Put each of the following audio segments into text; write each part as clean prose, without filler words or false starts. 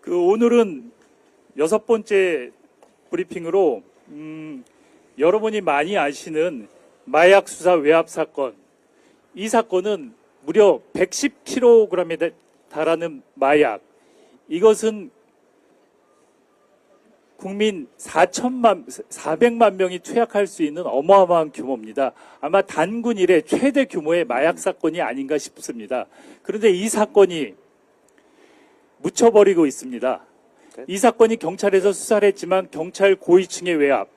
오늘은 6번째 브리핑으로 여러분이 많이 아시는 마약 수사 외압 사건. 이 사건은 무려 110kg에 달하는 마약. 이것은 국민 400만 명이 투약할 수 있는 어마어마한 규모입니다. 아마 단군 이래 최대 규모의 마약 사건이 아닌가 싶습니다. 그런데 이 사건이 묻혀버리고 있습니다. 이 사건이 경찰에서 수사를 했지만 경찰 고위층의 외압,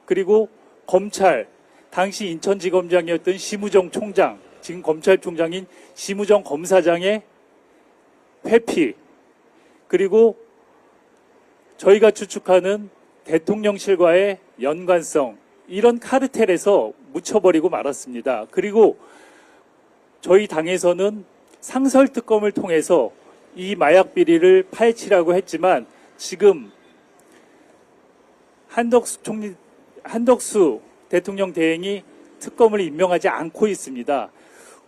그리고 검찰, 당시 인천지검장이었던 심우정 총장, 지금 검찰총장인 심우정 검사장의 회피, 그리고 저희가 추측하는 대통령실과의 연관성, 이런 카르텔에서 묻혀버리고 말았습니다. 그리고 저희 당에서는 상설특검을 통해서 이 마약 비리를 파헤치라고 했지만 지금 한덕수 대통령 대행이 특검을 임명하지 않고 있습니다.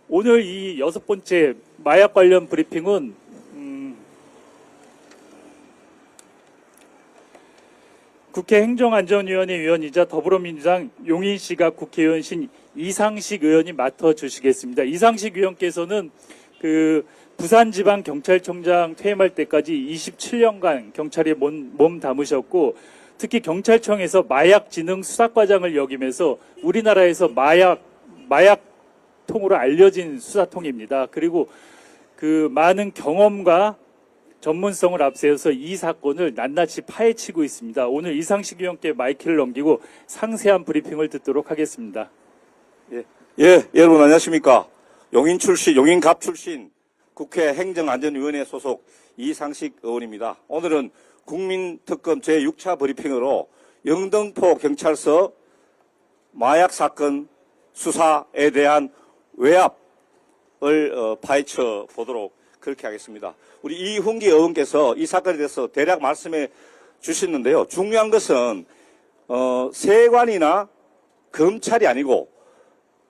오늘 이 6번째 마약 관련 브리핑은 국회 행정안전위원회 위원이자 더불어민주당 용인시가 국회의원신 이상식 의원이 맡아주시겠습니다. 이상식 의원께서는 부산지방경찰청장 퇴임할 때까지 27년간 경찰에 몸 담으셨고, 특히 경찰청에서 마약진흥 수사과장을 역임해서 우리나라에서 마약통으로 알려진 수사통입니다. 그리고 많은 경험과 전문성을 앞세워서 이 사건을 낱낱이 파헤치고 있습니다. 오늘 이상식 의원께 마이크를 넘기고 상세한 브리핑을 듣도록 하겠습니다. 여러분 안녕하십니까? 용인갑 출신 국회 행정안전위원회 소속 이상식 의원입니다. 오늘은 국민특검 제6차 브리핑으로 영등포 경찰서 마약 사건 수사에 대한 외압을 파헤쳐 보도록 그렇게 하겠습니다. 우리 이훈기 의원께서 이 사건에 대해서 대략 말씀해 주셨는데요. 중요한 것은 세관이나 검찰이 아니고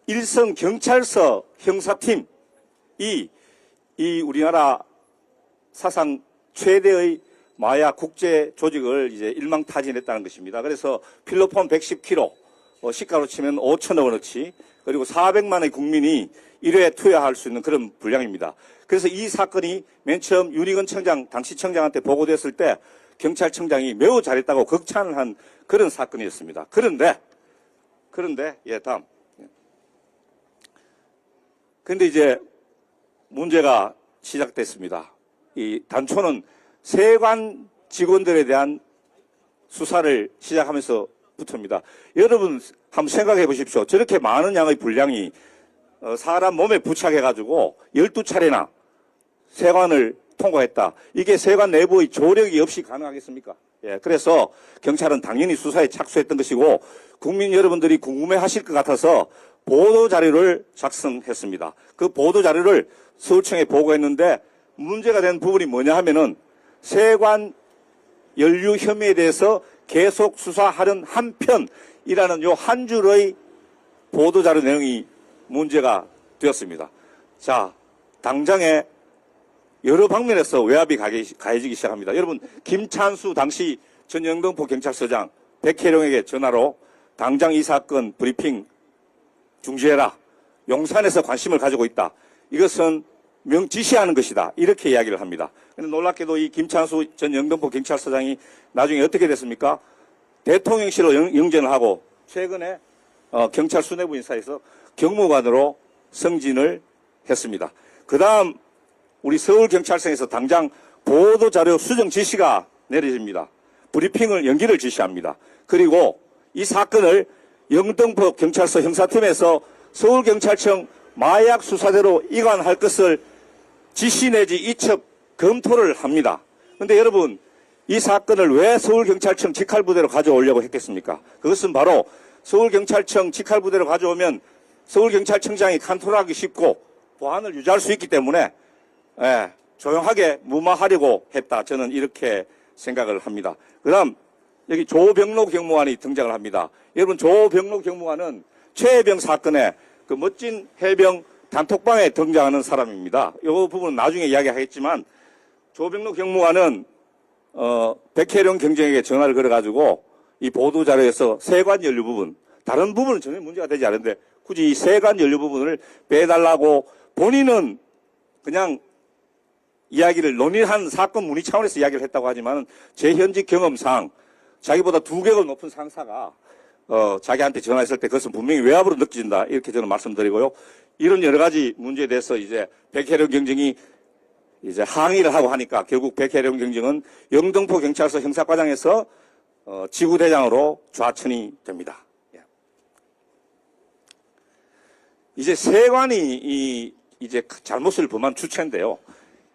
일선 경찰서 형사팀이 이 우리나라 사상 최대의 마약 국제 조직을 이제 일망타진했다는 것입니다. 그래서 필로폰 110kg, 시가로 치면 5천억 원어치, 그리고 400만의 국민이 1회에 투여할 수 있는 그런 분량입니다. 그래서 이 사건이 맨 처음 윤희근 청장, 당시 청장한테 보고됐을 때 경찰청장이 매우 잘했다고 극찬을 한 그런 사건이었습니다. 그런데, 다음. 근데 이제 문제가 시작됐습니다. 이 단초는 세관 직원들에 대한 수사를 시작하면서부터입니다. 여러분 한번 생각해 보십시오. 저렇게 많은 양의 분량이 사람 몸에 부착해가지고 12차례나 세관을 통과했다. 이게 세관 내부의 조력이 없이 가능하겠습니까? 그래서 경찰은 당연히 수사에 착수했던 것이고, 국민 여러분들이 궁금해하실 것 같아서 보도자료를 작성했습니다. 그 보도자료를 서울청에 보고했는데 문제가 된 부분이 뭐냐 하면은 세관 연루 혐의에 대해서 계속 수사하는 한편이라는 요 한 줄의 보도자료 내용이 문제가 되었습니다. 자, 당장에 여러 방면에서 외압이 가해지기 시작합니다. 여러분, 김찬수 당시 전 영등포 경찰서장 백혜령에게 전화로 당장 이 사건 브리핑 중지해라. 용산에서 관심을 가지고 있다. 이것은 명지시하는 것이다. 이렇게 이야기를 합니다. 그런데 놀랍게도 이 김찬수 전 영등포 경찰서장이 나중에 어떻게 됐습니까? 대통령실로 영전을 하고 최근에 경찰 수뇌부 인사에서 경무관으로 승진을 했습니다. 그 다음 우리 서울경찰청에서 당장 보도자료 수정 지시가 내려집니다. 브리핑을 연기를 지시합니다. 그리고 이 사건을 영등포 경찰서 형사팀에서 서울경찰청 마약 수사대로 이관할 것을 지시 내지 이첩 검토를 합니다. 그런데 여러분, 이 사건을 왜 서울경찰청 직할부대로 가져오려고 했겠습니까? 그것은 바로 서울경찰청 직할부대로 가져오면 서울경찰청장이 컨트롤하기 쉽고 보안을 유지할 수 있기 때문에 조용하게 무마하려고 했다. 저는 이렇게 생각을 합니다. 그 다음 여기 조병로 경무관이 등장을 합니다. 여러분, 조병로 경무관은 최해병 사건에 그 멋진 해병 단톡방에 등장하는 사람입니다. 이 부분은 나중에 이야기하겠지만 조병로 경무관은 백혜령 경정에게 전화를 걸어가지고 이 보도자료에서 세관 연료 부분, 다른 부분은 전혀 문제가 되지 않은데 굳이 이 세관 연료 부분을 빼달라고 본인은 그냥 이야기를 논의한 사건 문의 차원에서 이야기를 했다고 하지만 제 현직 경험상 자기보다 2개급 높은 상사가 자기한테 전화했을 때 그것은 분명히 외압으로 느껴진다. 이렇게 저는 말씀드리고요. 이런 여러 가지 문제에 대해서 이제 백혜령 경정이 이제 항의를 하고 하니까 결국 백혜령 경정은 영등포 경찰서 형사과장에서 지구대장으로 좌천이 됩니다. 예. 이제 세관이 이제 잘못을 범한 주체인데요.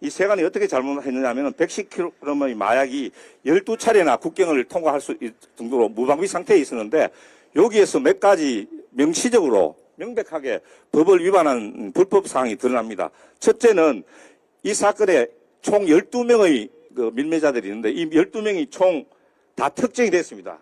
이 세관이 어떻게 잘못했느냐 하면 110kg의 마약이 12차례나 국경을 통과할 수 있을 정도로 무방비 상태에 있었는데 여기에서 몇 가지 명시적으로 명백하게 법을 위반한 불법 사항이 드러납니다. 첫째는 이 사건에 총 12명의 그 밀매자들이 있는데 이 12명이 총 다 특정이 됐습니다.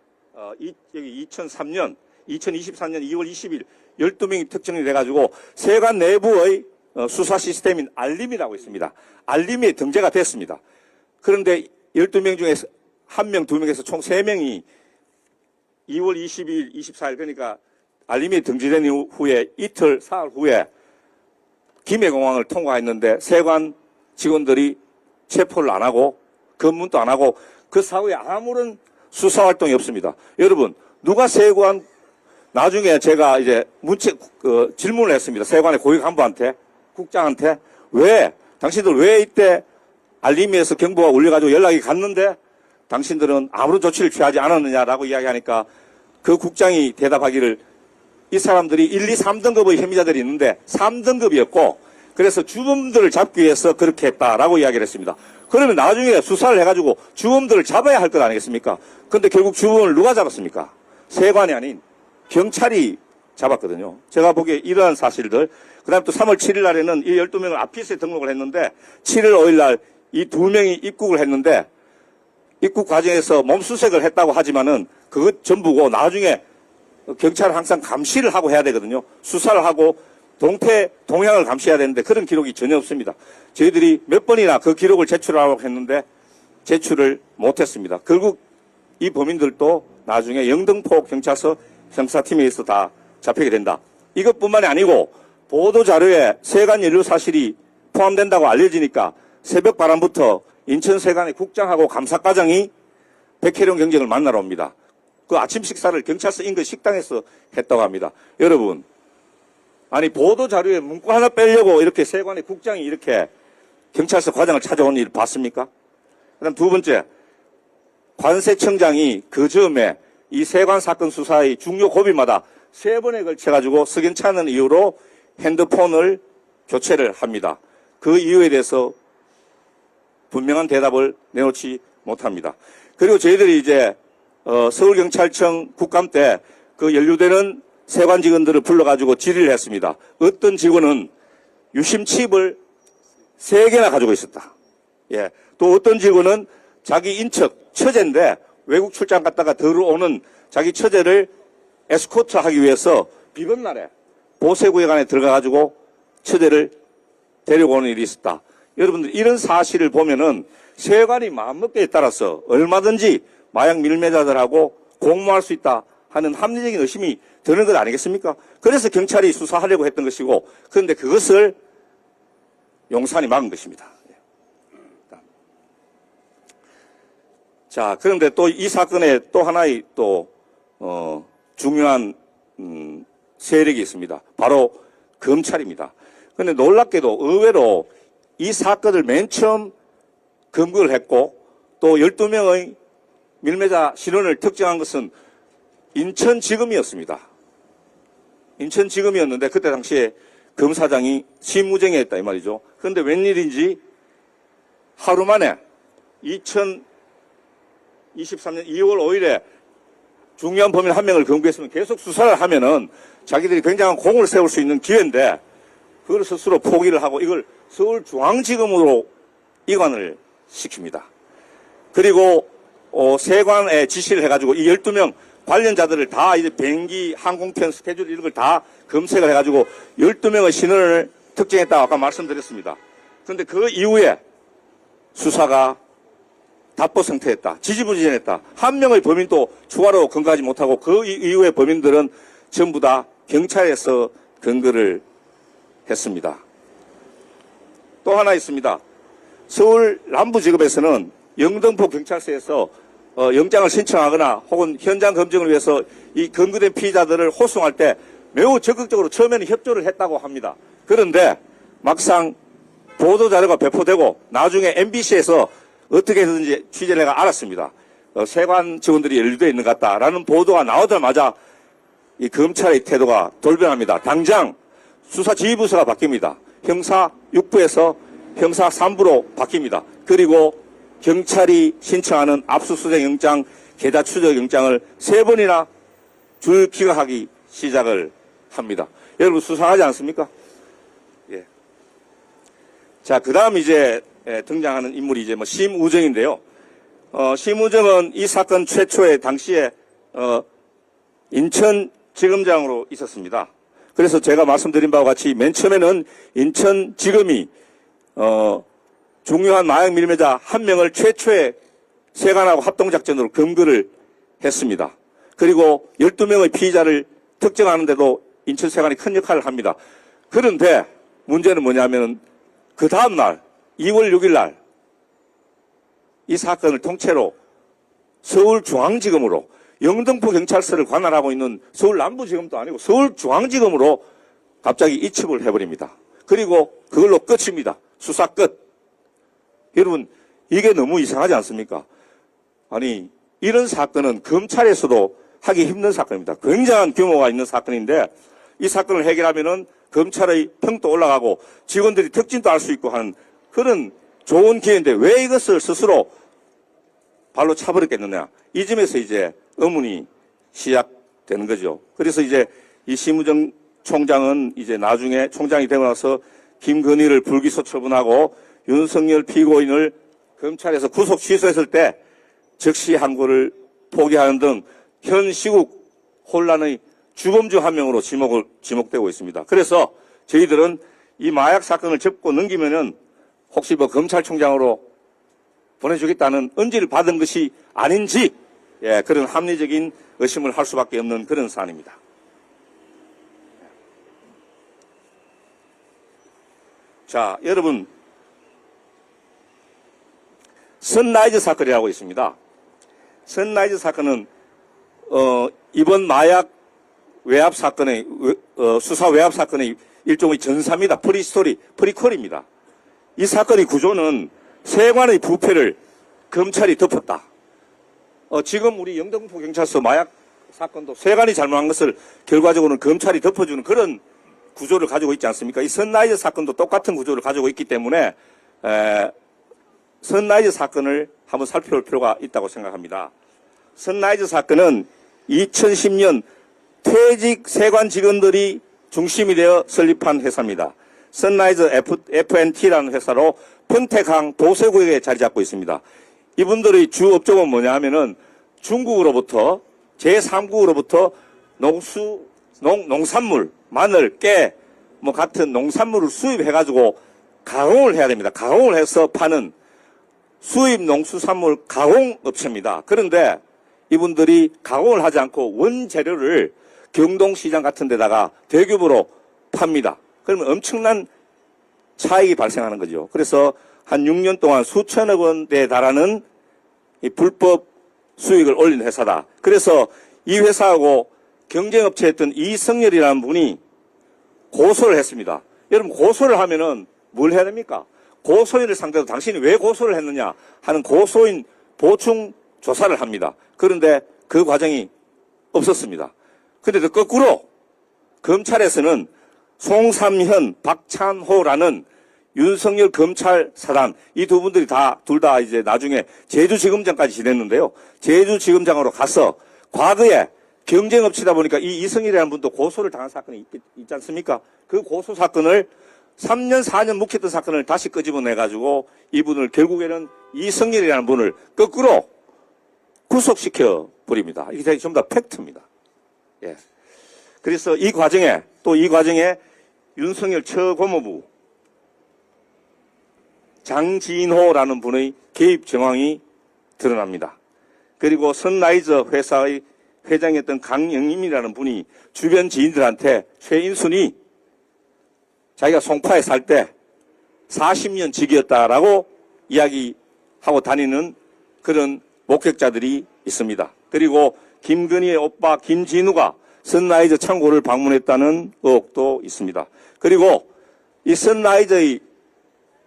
여기 2023년 2월 20일 12명이 특정이 돼가지고 세관 내부의 수사 시스템인 알림이라고 있습니다. 알림에 등재가 됐습니다. 그런데 12명 중에서 1명, 2명에서 총 3명이 2월 20일, 24일 그러니까 알림이 등재된 후에 이틀, 사흘 후에 김해공항을 통과했는데 세관 직원들이 체포를 안 하고 검문도 안 하고 그 사후에 아무런 수사 활동이 없습니다. 여러분, 누가 세관 나중에 제가 이제 질문을 했습니다. 세관의 고위 간부한테, 국장한테 당신들 왜 이때 알림에서 경보가 울려가지고 연락이 갔는데 당신들은 아무런 조치를 취하지 않았느냐라고 이야기하니까 그 국장이 대답하기를 이 사람들이 1, 2, 3등급의 혐의자들이 있는데 3등급이었고 그래서 주범들을 잡기 위해서 그렇게 했다라고 이야기를 했습니다. 그러면 나중에 수사를 해가지고 주범들을 잡아야 할 것 아니겠습니까? 그런데 결국 주범을 누가 잡았습니까? 세관이 아닌 경찰이 잡았거든요. 제가 보기에 이러한 사실들, 그 다음에 또 3월 7일 날에는 이 12명을 아피스에 등록을 했는데 7월 5일 날 이 2명이 입국을 했는데 입국 과정에서 몸수색을 했다고 하지만은 그것 전부고 나중에 경찰은 항상 감시를 하고 해야 되거든요. 수사를 하고 동향을 감시해야 되는데 그런 기록이 전혀 없습니다. 저희들이 몇 번이나 그 기록을 제출하려고 했는데 제출을 못했습니다. 결국 이 범인들도 나중에 영등포 경찰서 형사팀에 의해서 다 잡히게 된다. 이것뿐만이 아니고 보도자료에 세관 연루 사실이 포함된다고 알려지니까 새벽 바람부터 인천세관의 국장하고 감사과장이 백혜령 경정을 만나러 옵니다. 그 아침 식사를 경찰서 인근 식당에서 했다고 합니다. 여러분, 아니 보도자료에 문구 하나 빼려고 이렇게 세관의 국장이 이렇게 경찰서 과장을 찾아온 일 봤습니까? 그다음 두 번째, 관세청장이 그 즈음에 이 세관 사건 수사의 중요 고비마다 3번에 걸쳐가지고 석연치 않은 이유로 핸드폰을 교체를 합니다. 그 이유에 대해서 분명한 대답을 내놓지 못합니다. 그리고 저희들이 이제 서울경찰청 국감 때 그 연루되는 세관 직원들을 불러가지고 질의를 했습니다. 어떤 직원은 유심칩을 3개나 가지고 있었다. 예. 또 어떤 직원은 자기 인척, 처제인데 외국 출장 갔다가 들어오는 자기 처제를 에스코트 하기 위해서 비건 날에 보세구역 안에 들어가가지고 처제를 데리고 오는 일이 있었다. 여러분들 이런 사실을 보면은 세관이 마음먹기에 따라서 얼마든지 마약 밀매자들하고 공모할 수 있다 하는 합리적인 의심이 드는 것 아니겠습니까? 그래서 경찰이 수사하려고 했던 것이고 그런데 그것을 용산이 막은 것입니다. 자, 그런데 또 이 사건에 또 하나의 또 중요한 세력이 있습니다. 바로 검찰입니다. 그런데 놀랍게도 의외로 이 사건을 맨 처음 검거를 했고 또 12명의 밀매자 신원을 특정한 것은 인천지검이었습니다. 인천지검이었는데 그때 당시에 검사장이 심무정이었다 이 말이죠. 그런데 웬일인지 하루 만에 2023년 2월 5일에 중요한 범인 1명을 검거했으면 계속 수사를 하면은 자기들이 굉장한 공을 세울 수 있는 기회인데 그걸 스스로 포기를 하고 이걸 서울중앙지검으로 이관을 시킵니다. 그리고 세관에 지시를 해가지고 이 12명 관련자들을 다 이제 비행기 항공편 스케줄 이런 걸 다 검색을 해가지고 12명의 신원을 특정했다고 아까 말씀드렸습니다. 그런데 그 이후에 수사가 답보 상태였다. 지지부진했다. 한 명의 범인도 추가로 근거하지 못하고 그 이후의 범인들은 전부 다 경찰에서 근거를 했습니다. 또 하나 있습니다. 서울 남부지검에서는 영등포 경찰서에서 영장을 신청하거나 혹은 현장 검증을 위해서 이 검거된 피의자들을 호송할 때 매우 적극적으로 처음에는 협조를 했다고 합니다. 그런데 막상 보도자료가 배포되고 나중에 MBC에서 어떻게든지 취재를 해가 알았습니다. 세관 직원들이 연루되어 있는 것 같다라는 보도가 나오자마자 이 검찰의 태도가 돌변합니다. 당장 수사 지휘부서가 바뀝니다. 형사 6부에서 형사 3부로 바뀝니다. 그리고 경찰이 신청하는 압수수색 영장, 계좌 추적 영장을 3번이나 줄 기각하기 시작을 합니다. 여러분 수상하지 않습니까? 예. 자, 그 다음 이제 등장하는 인물이 이제 심우정인데요. 심우정은 이 사건 최초에 당시에 인천지검장으로 있었습니다. 그래서 제가 말씀드린 바와 같이 맨 처음에는 인천지검이 중요한 마약 밀매자 한 명을 최초의 세관하고 합동작전으로 검거를 했습니다. 그리고 12명의 피의자를 특정하는데도 인천세관이 큰 역할을 합니다. 그런데 문제는 뭐냐면 그 다음날 2월 6일 날 이 사건을 통째로 서울중앙지검으로 영등포 경찰서를 관할하고 있는 서울 남부지검도 아니고 서울중앙지검으로 갑자기 이첩을 해버립니다. 그리고 그걸로 끝입니다. 수사 끝. 여러분 이게 너무 이상하지 않습니까? 아니 이런 사건은 검찰에서도 하기 힘든 사건입니다. 굉장한 규모가 있는 사건인데 이 사건을 해결하면은 검찰의 평도 올라가고 직원들이 특진도 할 수 있고 하는 그런 좋은 기회인데 왜 이것을 스스로 발로 차버렸겠느냐. 이 점에서 이제 의문이 시작되는 거죠. 그래서 이제 이 심우정 총장은 이제 나중에 총장이 되고 나서 김건희를 불기소 처분하고 윤석열 피고인을 검찰에서 구속 취소했을 때 즉시 항고를 포기하는 등 현 시국 혼란의 주범 중 한 명으로 지목되고 있습니다. 그래서 저희들은 이 마약 사건을 접고 넘기면은 혹시 검찰총장으로 보내주겠다는 언지를 받은 것이 아닌지 그런 합리적인 의심을 할 수밖에 없는 그런 사안입니다. 자, 여러분 선라이즈 사건이라고 있습니다. 선라이즈 사건은 이번 마약 외압 사건의 수사 외압 사건의 일종의 전사입니다. 프리스토리, 프리퀄입니다. 이 사건의 구조는 세관의 부패를 검찰이 덮었다. 지금 우리 영등포 경찰서 마약 사건도 세관이 잘못한 것을 결과적으로는 검찰이 덮어주는 그런 구조를 가지고 있지 않습니까? 이 선라이즈 사건도 똑같은 구조를 가지고 있기 때문에 선라이즈 사건을 한번 살펴볼 필요가 있다고 생각합니다. 선라이즈 사건은 2010년 퇴직 세관 직원들이 중심이 되어 설립한 회사입니다. 선라이즈 FNT라는 회사로 평택항 도서구역에 자리 잡고 있습니다. 이분들의 주 업종은 뭐냐 하면은 중국으로부터 제3국으로부터 농산물, 마늘, 깨 같은 농산물을 수입해가지고 가공을 해야 됩니다. 가공을 해서 파는 수입 농수산물 가공업체입니다. 그런데 이분들이 가공을 하지 않고 원재료를 경동시장 같은 데다가 대규모로 팝니다. 그러면 엄청난 차익이 발생하는 거죠. 그래서 한 6년 동안 수천억 원대에 달하는 이 불법 수익을 올린 회사다. 그래서 이 회사하고 경쟁업체였던 이성열이라는 분이 고소를 했습니다. 여러분 고소를 하면은 뭘 해야 됩니까? 고소인을 상대로 당신이 왜 고소를 했느냐 하는 고소인 보충 조사를 합니다. 그런데 그 과정이 없었습니다. 그런데 거꾸로 검찰에서는 송삼현, 박찬호라는 윤석열 검찰 사단 이 두 분들이 둘 다 이제 나중에 제주지검장까지 지냈는데요. 제주지검장으로 가서 과거에 경쟁업체다 보니까 이 이성일이라는 분도 고소를 당한 사건이 있지 않습니까? 그 고소 사건을 3년, 4년 묵혔던 사건을 다시 끄집어내가지고 이분을 결국에는 이성일이라는 분을 거꾸로 구속시켜 버립니다. 이게 전부 다 팩트입니다. 예. 그래서 이 과정에 윤석열 처고모부 장진호라는 분의 개입 정황이 드러납니다. 그리고 선라이저 회사의 회장이었던 강영임이라는 분이 주변 지인들한테 최인순이 자기가 송파에 살 때 40년 직이었다라고 이야기하고 다니는 그런 목격자들이 있습니다. 그리고 김건희의 오빠 김진우가 선라이저 창고를 방문했다는 의혹도 있습니다. 그리고 이 선라이저의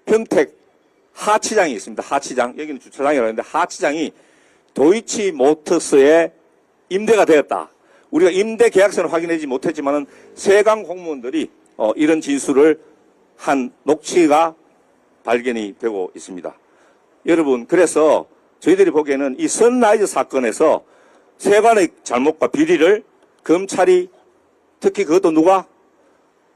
평택 하치장이 있습니다. 하치장. 여기는 주차장이라고 하는데 하치장이 도이치 모터스에 임대가 되었다. 우리가 임대 계약서는 확인하지 못했지만은 세관 공무원들이 이런 진술을 한 녹취가 발견이 되고 있습니다. 여러분, 그래서 저희들이 보기에는 이 선라이저 사건에서 세관의 잘못과 비리를 검찰이, 특히 그것도 누가?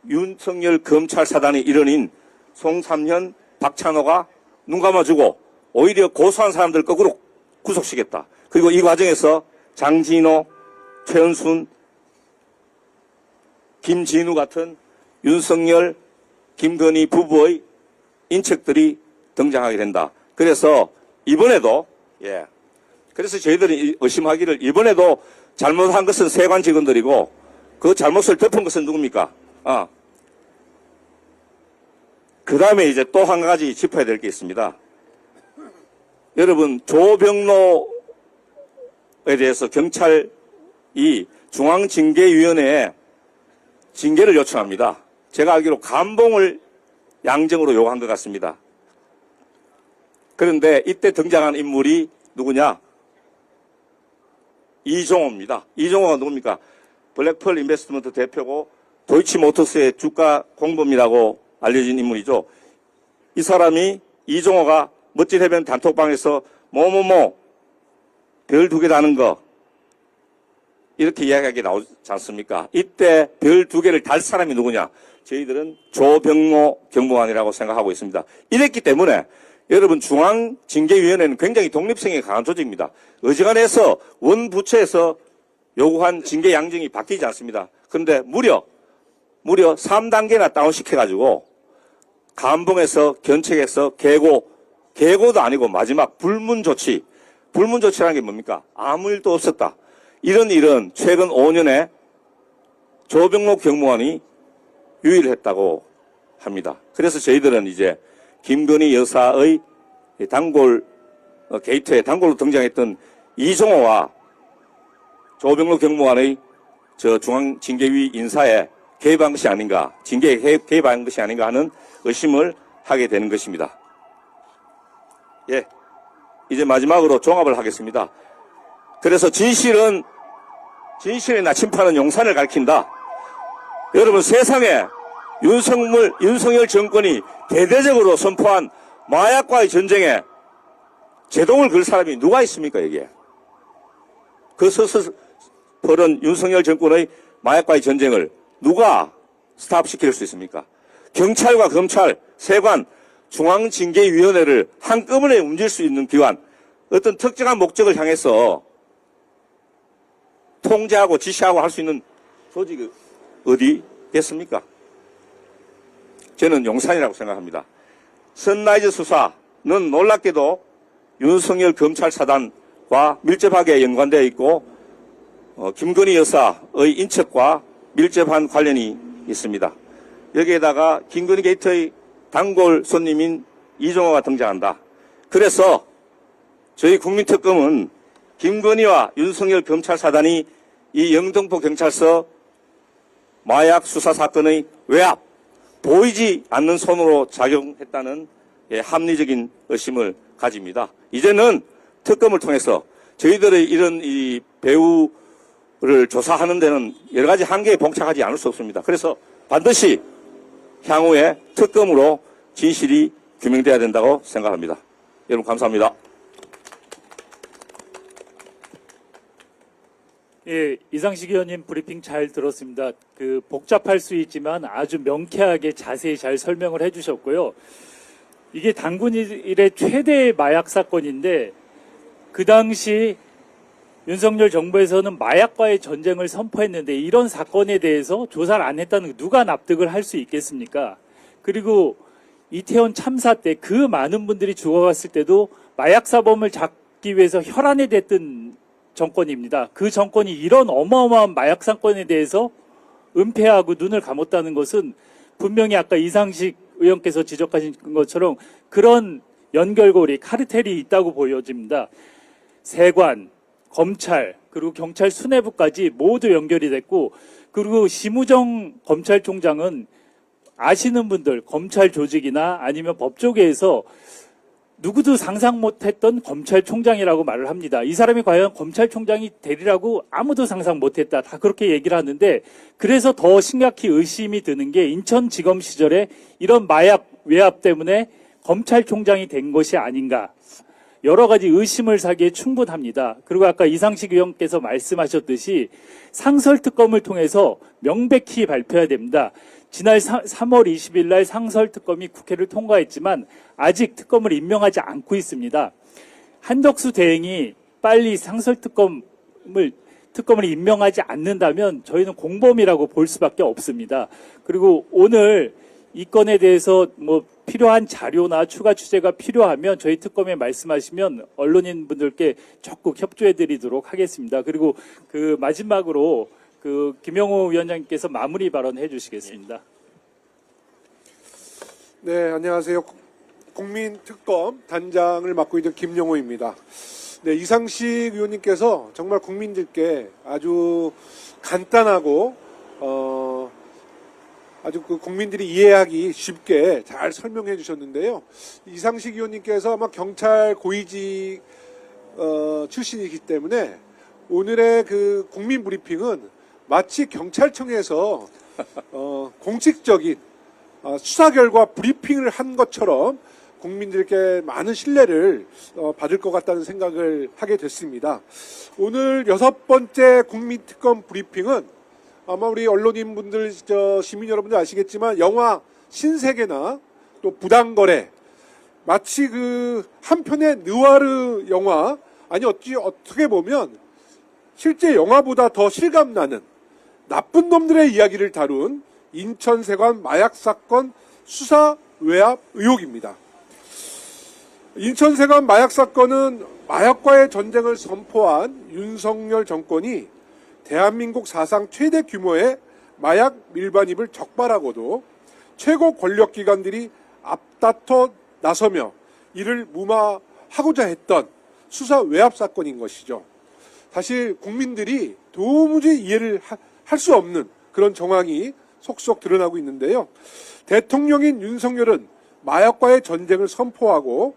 윤석열 검찰 사단의 일원인 송삼현, 박찬호가 눈 감아주고 오히려 고소한 사람들 거꾸로 구속시켰다. 그리고 이 과정에서 장진호, 최은순, 김진우 같은 윤석열, 김건희 부부의 인척들이 등장하게 된다. 그래서 이번에도, 그래서 저희들이 의심하기를 이번에도 잘못한 것은 세관 직원들이고 그 잘못을 덮은 것은 누굽니까? 그 다음에 이제 또 한 가지 짚어야 될 게 있습니다. 여러분, 조병로에 대해서 경찰이 중앙징계위원회에 징계를 요청합니다. 제가 알기로 감봉을 양정으로 요구한 것 같습니다. 그런데 이때 등장한 인물이 누구냐? 이종호입니다. 이종호가 누굽니까? 블랙펄 인베스트먼트 대표고 도이치모터스의 주가 공범이라고 알려진 인물이죠. 이 사람이 이종호가 멋진 해변 단톡방에서 뭐뭐뭐 별 2개 다는 거 이렇게 이야기하게 나오지 않습니까? 이때 별 2개를 달 사람이 누구냐? 저희들은 조병로 경무관이라고 생각하고 있습니다. 이랬기 때문에 여러분, 중앙징계위원회는 굉장히 독립성이 강한 조직입니다. 어지간해서 원부처에서 요구한 징계 양정이 바뀌지 않습니다. 그런데 무려 3단계나 다운시켜가지고 감봉에서 견책에서 계고도 아니고 마지막 불문조치라는 게 뭡니까? 아무 일도 없었다. 이런 일은 최근 5년에 조병로 경무관이 유일했다고 합니다. 그래서 저희들은 이제 김건희 여사의 단골 게이트에 단골로 등장했던 이종호와 조병로 경무관의 중앙징계위 인사에 개입한 것이 아닌가, 징계에 개입한 것이 아닌가 하는 의심을 하게 되는 것입니다. 이제 마지막으로 종합을 하겠습니다. 그래서 진실의 나침판은 용산을 가리킨다. 여러분, 세상에 윤석열 정권이 대대적으로 선포한 마약과의 전쟁에 제동을 걸 사람이 누가 있습니까, 여기에? 그 서서 벌은 윤석열 정권의 마약과의 전쟁을 누가 스탑시킬 수 있습니까? 경찰과 검찰, 세관, 중앙징계위원회를 한꺼번에 움직일 수 있는 기관, 어떤 특정한 목적을 향해서 통제하고 지시하고 할 수 있는 조직이 어디겠습니까? 저는 용산이라고 생각합니다. 선라이즈 수사는 놀랍게도 윤석열 검찰 사단과 밀접하게 연관되어 있고 김건희 여사의 인척과 밀접한 관련이 있습니다. 여기에다가 김건희 게이트의 단골 손님인 이종호가 등장한다. 그래서 저희 국민특검은 김건희와 윤석열 검찰 사단이 이 영등포 경찰서 마약 수사 사건의 외압, 보이지 않는 손으로 작용했다는 합리적인 의심을 가집니다. 이제는 특검을 통해서 저희들의 이런 이 배우를 조사하는 데는 여러 가지 한계에 봉착하지 않을 수 없습니다. 그래서 반드시 향후에 특검으로 진실이 규명돼야 된다고 생각합니다. 여러분 감사합니다. 이상식 의원님 브리핑 잘 들었습니다. 복잡할 수 있지만 아주 명쾌하게 자세히 잘 설명을 해주셨고요. 이게 단군 일의 최대 마약 사건인데 그 당시 윤석열 정부에서는 마약과의 전쟁을 선포했는데 이런 사건에 대해서 조사를 안 했다는 누가 납득을 할 수 있겠습니까? 그리고 이태원 참사 때 그 많은 분들이 죽어갔을 때도 마약 사범을 잡기 위해서 혈안에 됐던 정권입니다. 그 정권이 이런 어마어마한 마약 사건에 대해서 은폐하고 눈을 감았다는 것은 분명히 아까 이상식 의원께서 지적하신 것처럼 그런 연결고리, 카르텔이 있다고 보여집니다. 세관, 검찰, 그리고 경찰 수뇌부까지 모두 연결이 됐고, 그리고 심우정 검찰총장은 아시는 분들, 검찰 조직이나 아니면 법조계에서 누구도 상상 못했던 검찰총장이라고 말을 합니다. 이 사람이 과연 검찰총장이 되리라고 아무도 상상 못했다. 다 그렇게 얘기를 하는데, 그래서 더 심각히 의심이 드는 게 인천지검 시절에 이런 마약 외압 때문에 검찰총장이 된 것이 아닌가. 여러 가지 의심을 사기에 충분합니다. 그리고 아까 이상식 의원께서 말씀하셨듯이 상설특검을 통해서 명백히 발표해야 됩니다. 지난 3월 20일 날 상설특검이 국회를 통과했지만 아직 특검을 임명하지 않고 있습니다. 한덕수 대행이 빨리 상설특검을 임명하지 않는다면 저희는 공범이라고 볼 수밖에 없습니다. 그리고 오늘 이 건에 대해서 뭐 필요한 자료나 추가 취재가 필요하면 저희 특검에 말씀하시면 언론인 분들께 적극 협조해 드리도록 하겠습니다. 그리고 그 마지막으로 그 김영호 위원장님께서 마무리 발언해 주시겠습니다. 네, 안녕하세요. 국민특검 단장을 맡고 있는 김영호입니다. 네, 이상식 의원님께서 정말 국민들께 아주 간단하고 아주 그 국민들이 이해하기 쉽게 잘 설명해 주셨는데요. 이상식 의원님께서 아마 경찰 고위직 출신이기 때문에 오늘의 그 국민 브리핑은 마치 경찰청에서 공식적인 수사 결과 브리핑을 한 것처럼 국민들께 많은 신뢰를 받을 것 같다는 생각을 하게 됐습니다. 오늘 6번째 국민특검 브리핑은 아마 우리 언론인분들, 시민 여러분들 아시겠지만 영화 신세계나 또 부당거래, 마치 그 한편의 느와르 영화, 아니 어떻게 보면 실제 영화보다 더 실감나는 나쁜 놈들의 이야기를 다룬 인천세관 마약 사건 수사 외압 의혹입니다. 인천세관 마약 사건은 마약과의 전쟁을 선포한 윤석열 정권이 대한민국 사상 최대 규모의 마약 밀반입을 적발하고도 최고 권력기관들이 앞다퉈 나서며 이를 무마하고자 했던 수사 외압 사건인 것이죠. 사실 국민들이 도무지 이해를 할 수 없는 그런 정황이 속속 드러나고 있는데요. 대통령인 윤석열은 마약과의 전쟁을 선포하고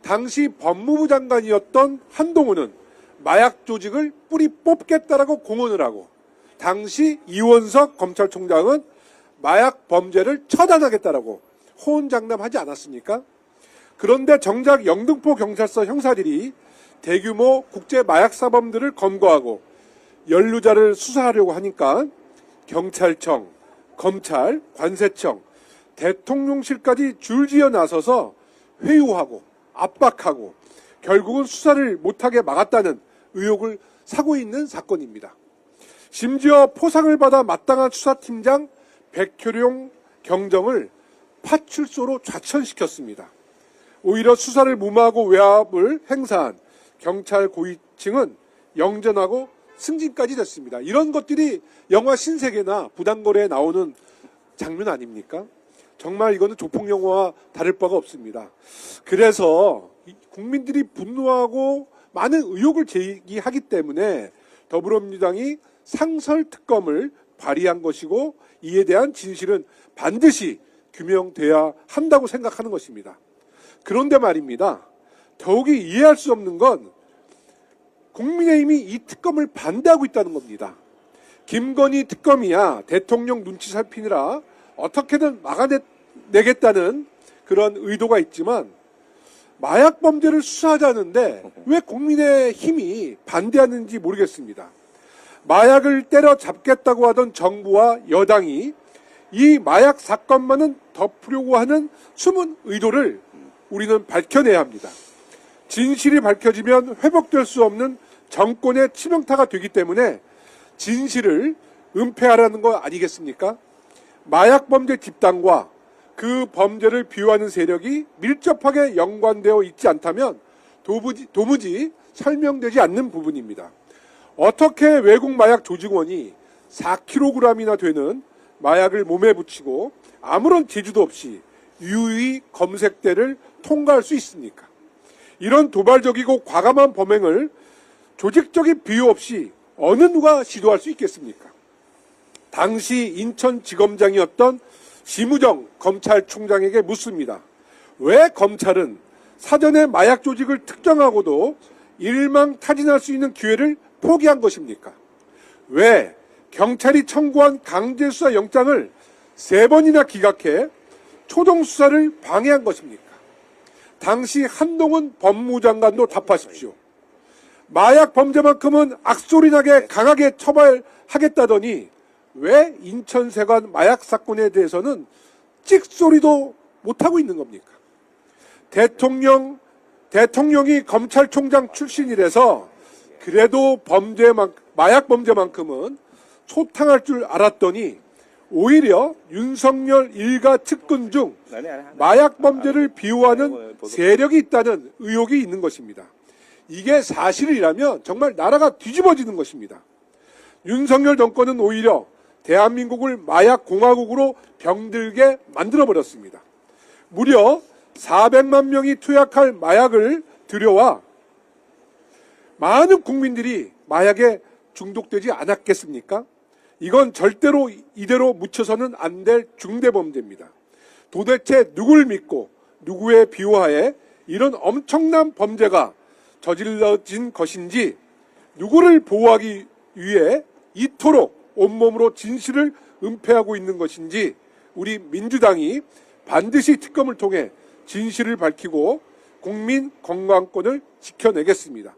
당시 법무부 장관이었던 한동훈은 마약 조직을 뿌리 뽑겠다라고 공언을 하고 당시 이원석 검찰총장은 마약 범죄를 처단하겠다라고 호언장담하지 않았습니까? 그런데 정작 영등포 경찰서 형사들이 대규모 국제 마약 사범들을 검거하고 연루자를 수사하려고 하니까 경찰청, 검찰, 관세청, 대통령실까지 줄지어 나서서 회유하고 압박하고 결국은 수사를 못하게 막았다는 의혹을 사고 있는 사건입니다. 심지어 포상을 받아 마땅한 수사팀장 백효룡 경정을 파출소로 좌천시켰습니다. 오히려 수사를 무마하고 외압을 행사한 경찰 고위층은 영전하고 승진까지 됐습니다. 이런 것들이 영화 신세계나 부당거래에 나오는 장면 아닙니까? 정말 이거는 조폭 영화와 다를 바가 없습니다. 그래서 국민들이 분노하고 많은 의혹을 제기하기 때문에 더불어민주당이 상설특검을 발의한 것이고 이에 대한 진실은 반드시 규명돼야 한다고 생각하는 것입니다. 그런데 말입니다. 더욱이 이해할 수 없는 건 국민의힘이 이 특검을 반대하고 있다는 겁니다. 김건희 특검이야 대통령 눈치 살피느라 어떻게든 막아내겠다는 그런 의도가 있지만 마약 범죄를 수사하자는데 왜 국민의힘이 반대하는지 모르겠습니다. 마약을 때려잡겠다고 하던 정부와 여당이 이 마약 사건만은 덮으려고 하는 숨은 의도를 우리는 밝혀내야 합니다. 진실이 밝혀지면 회복될 수 없는 정권의 치명타가 되기 때문에 진실을 은폐하라는 거 아니겠습니까? 마약 범죄 집단과 그 범죄를 비호하는 세력이 밀접하게 연관되어 있지 않다면 도무지 설명되지 않는 부분입니다. 어떻게 외국 마약 조직원이 4kg이나 되는 마약을 몸에 붙이고 아무런 제주도 없이 유유히 검색대를 통과할 수 있습니까? 이런 도발적이고 과감한 범행을 조직적인 비유 없이 어느 누가 시도할 수 있겠습니까? 당시 인천지검장이었던 심우정 검찰총장에게 묻습니다. 왜 검찰은 사전에 마약 조직을 특정하고도 일망타진할 수 있는 기회를 포기한 것입니까? 왜 경찰이 청구한 강제수사 영장을 3번이나 기각해 초동수사를 방해한 것입니까? 당시 한동훈 법무장관도 답하십시오. 마약 범죄만큼은 악소리나게 강하게 처벌하겠다더니 왜 인천세관 마약 사건에 대해서는 찍소리도 못하고 있는 겁니까? 대통령이 검찰총장 출신이라서 그래도 마약 범죄만큼은 소탕할 줄 알았더니 오히려 윤석열 일가 측근 중 마약 범죄를 비호하는 세력이 있다는 의혹이 있는 것입니다. 이게 사실이라면 정말 나라가 뒤집어지는 것입니다. 윤석열 정권은 오히려 대한민국을 마약 공화국으로 병들게 만들어버렸습니다. 무려 400만 명이 투약할 마약을 들여와 많은 국민들이 마약에 중독되지 않았겠습니까? 이건 절대로 이대로 묻혀서는 안 될 중대범죄입니다. 도대체 누굴 믿고 누구의 비호하에 이런 엄청난 범죄가 저질러진 것인지, 누구를 보호하기 위해 이토록 온몸으로 진실을 은폐하고 있는 것인지 우리 민주당이 반드시 특검을 통해 진실을 밝히고 국민 건강권을 지켜내겠습니다.